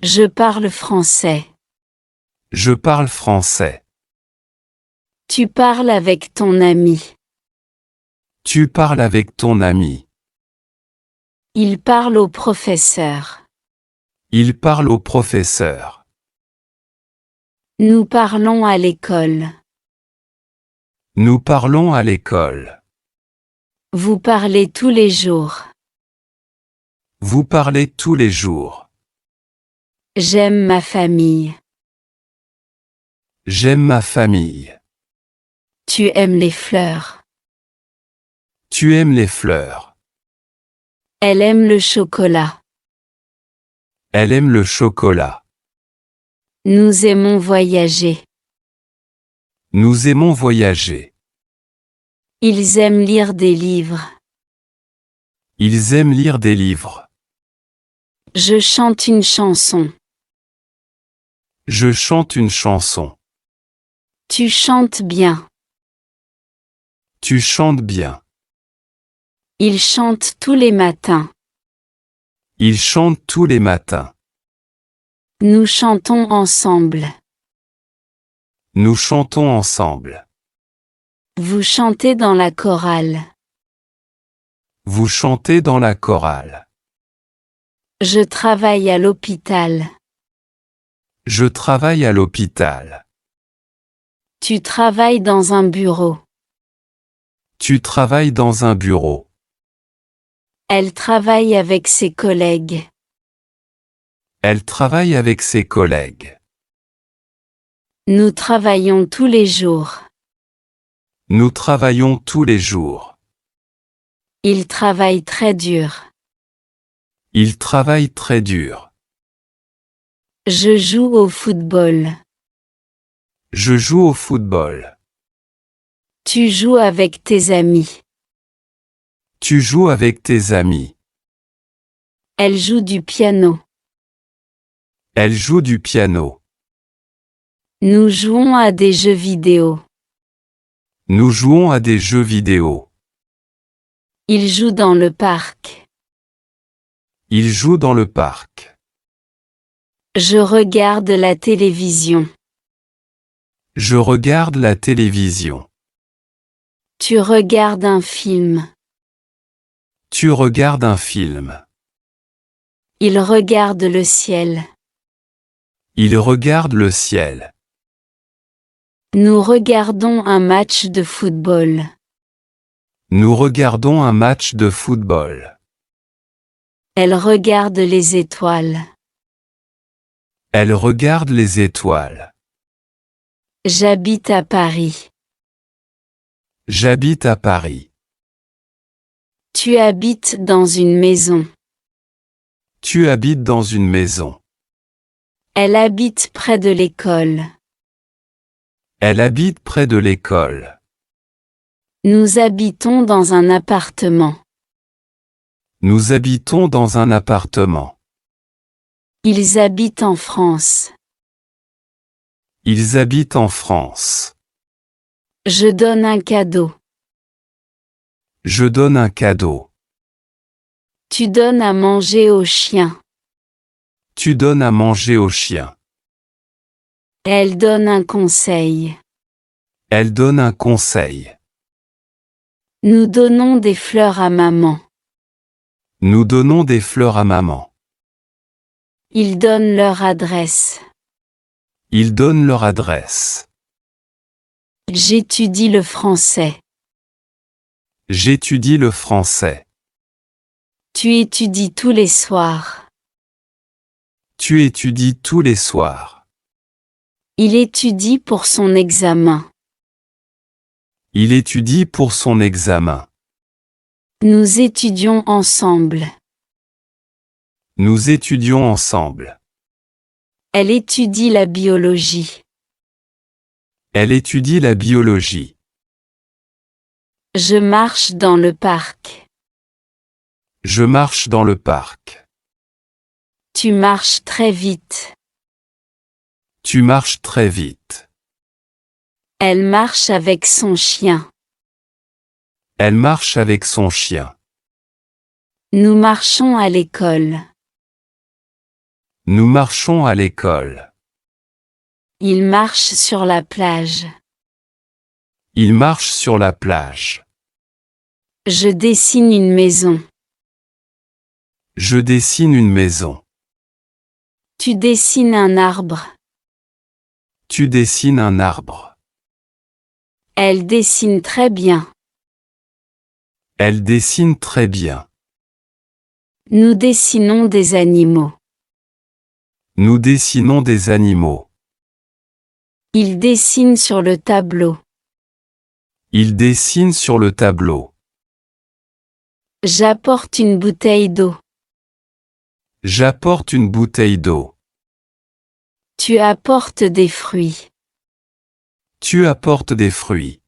Je parle français. Je parle français. Tu parles avec ton ami. Tu parles avec ton ami. Il parle au professeur. Il parle au professeur. Nous parlons à l'école. Nous parlons à l'école. Vous parlez tous les jours. Vous parlez tous les jours. J'aime ma famille. J'aime ma famille. Tu aimes les fleurs. Tu aimes les fleurs. Elle aime le chocolat. Elle aime le chocolat. Nous aimons voyager. Nous aimons voyager. Ils aiment lire des livres. Ils aiment lire des livres. Je chante une chanson. Je chante une chanson. Tu chantes bien. Tu chantes bien. Ils chantent tous les matins. Ils chantent tous les matins. Nous chantons ensemble. Nous chantons ensemble. Vous chantez dans la chorale. Vous chantez dans la chorale. Je travaille à l'hôpital. Je travaille à l'hôpital. Tu travailles dans un bureau. Tu travailles dans un bureau. Elle travaille avec ses collègues. Elle travaille avec ses collègues. Nous travaillons tous les jours. Nous travaillons tous les jours. Il travaille très dur. Il travaille très dur. Je joue au football. Je joue au football. Tu joues avec tes amis. Tu joues avec tes amis. Elle joue du piano. Elle joue du piano. Nous jouons à des jeux vidéo. Nous jouons à des jeux vidéo. Il joue dans le parc. Il joue dans le parc. Je regarde la télévision. Je regarde la télévision. Tu regardes un film. Tu regardes un film. Il regarde le ciel. Il regarde le ciel. Nous regardons un match de football. Nous regardons un match de football. Elle regarde les étoiles. Elle regarde les étoiles. J'habite à Paris. J'habite à Paris. Tu habites dans une maison. Tu habites dans une maison. Elle habite près de l'école. Elle habite près de l'école. Nous habitons dans un appartement. Nous habitons dans un appartement. Ils habitent en France. Ils habitent en France. Je donne un cadeau. Je donne un cadeau. Tu donnes à manger au chien. Tu donnes à manger au chien. Elle donne un conseil. Elle donne un conseil. Nous donnons des fleurs à maman. Nous donnons des fleurs à maman. Ils donnent leur adresse. Ils donnent leur adresse. J'étudie le français. J'étudie le français. Tu étudies tous les soirs. Tu étudies tous les soirs. Il étudie pour son examen. Il étudie pour son examen. Nous étudions ensemble. Nous étudions ensemble. Elle étudie la biologie. Elle étudie la biologie. Je marche dans le parc. Je marche dans le parc. Tu marches très vite. Tu marches très vite. Elle marche avec son chien. Elle marche avec son chien. Nous marchons à l'école. Nous marchons à l'école. Il marche sur la plage. Il marche sur la plage. Je dessine une maison. Je dessine une maison. Tu dessines un arbre. Tu dessines un arbre. Elle dessine très bien. Elle dessine très bien. Nous dessinons des animaux. Nous dessinons des animaux. Il dessine sur le tableau. Il dessine sur le tableau. J'apporte une bouteille d'eau. J'apporte une bouteille d'eau. Tu apportes des fruits. Tu apportes des fruits.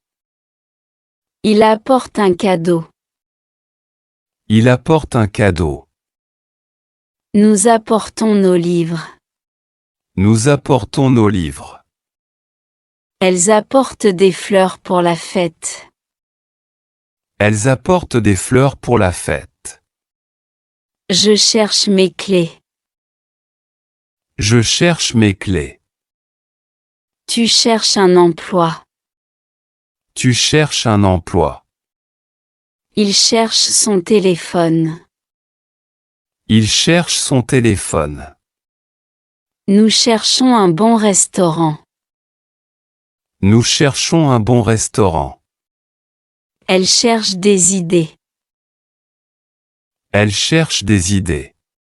Il apporte un cadeau. Il apporte un cadeau. Nous apportons nos livres. Nous apportons nos livres. Elles apportent des fleurs pour la fête. Elles apportent des fleurs pour la fête. Je cherche mes clés. Je cherche mes clés. Tu cherches un emploi. Tu cherches un emploi. Il cherche son téléphone. Il cherche son téléphone. Nous cherchons un bon restaurant. Nous cherchons un bon restaurant. Elle cherche des idées. Elle cherche des idées.